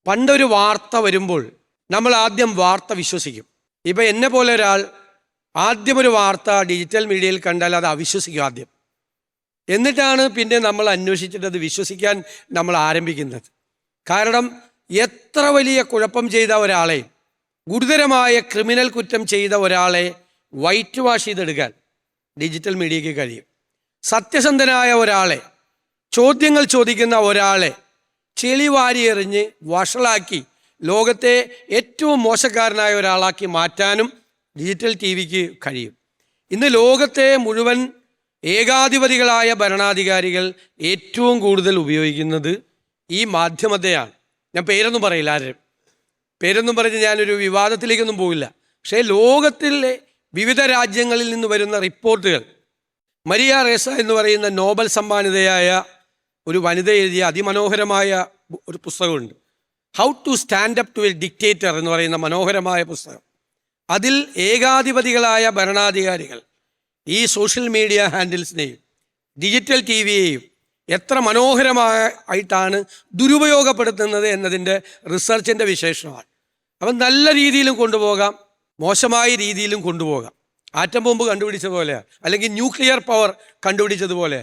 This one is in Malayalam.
പണ്ടൊരു വാർത്ത വരുമ്പോൾ നമ്മൾ ആദ്യം വാർത്ത വിശ്വസിക്കും. ഇപ്പം എന്നെ പോലെ ഒരാൾ ആദ്യം ഒരു വാർത്ത ഡിജിറ്റൽ മീഡിയയിൽ കണ്ടാൽ അത് അവിശ്വസിക്കും ആദ്യം. എന്നിട്ടാണ് പിന്നെ നമ്മൾ അന്വേഷിച്ചിട്ട് അത് വിശ്വസിക്കാൻ നമ്മൾ ആരംഭിക്കുന്നത്. കാരണം എത്ര വലിയ കുഴപ്പം ചെയ്ത ഒരാളെ, ഗുരുതരമായ ക്രിമിനൽ കുറ്റം ചെയ്ത ഒരാളെ വൈറ്റ് വാഷ് ചെയ്തെടുക്കാൻ ഡിജിറ്റൽ മീഡിയയ്ക്ക് കഴിയും. സത്യസന്ധനായ ഒരാളെ, ചോദ്യങ്ങൾ ചോദിക്കുന്ന ഒരാളെ ചെളി വാരിയെറിഞ്ഞ് വഷളാക്കി ലോകത്തെ ഏറ്റവും മോശക്കാരനായ ഒരാളാക്കി മാറ്റാനും ഡിജിറ്റൽ ടി വിക്ക് കഴിയും. ഇന്ന് ലോകത്തെ മുഴുവൻ ഏകാധിപതികളായ ഭരണാധികാരികൾ ഏറ്റവും കൂടുതൽ ഉപയോഗിക്കുന്നത് ഈ മാധ്യമത്തെയാണ്. ഞാൻ പേരൊന്നും പറയില്ല, ആരും പേരൊന്നും പറഞ്ഞ് ഞാനൊരു വിവാദത്തിലേക്കൊന്നും പോകില്ല. പക്ഷേ ലോകത്തിലെ വിവിധ രാജ്യങ്ങളിൽ നിന്ന് വരുന്ന റിപ്പോർട്ടുകൾ, മരിയ റേസ എന്ന് പറയുന്ന നോബൽ സമ്മാനിതയായ ഒരു വനിത എഴുതിയ അതിമനോഹരമായ ഒരു പുസ്തകമുണ്ട്, how to stand up to a dictator എന്ന് പറയുന്ന മനോഹരമായ പുസ്തകം. അതിൽ ഏകാധിപതികളായ ഭരണാധികാരികൾ ഈ സോഷ്യൽ മീഡിയ ഹാൻഡിൽസിനെയും ഡിജിറ്റൽ ടി വിയെയും എത്ര മനോഹരമായിട്ടാണ് ദുരുപയോഗപ്പെടുത്തുന്നത് എന്നതിൻ്റെ റിസർച്ചിൻ്റെ വിശേഷമാണ്. അപ്പം നല്ല രീതിയിലും കൊണ്ടുപോകാം, മോശമായ രീതിയിലും കൊണ്ടുപോകാം. ആറ്റം ബോംബ് കണ്ടുപിടിച്ച പോലെ, അല്ലെങ്കിൽ ന്യൂക്ലിയർ പവർ കണ്ടുപിടിച്ചതുപോലെ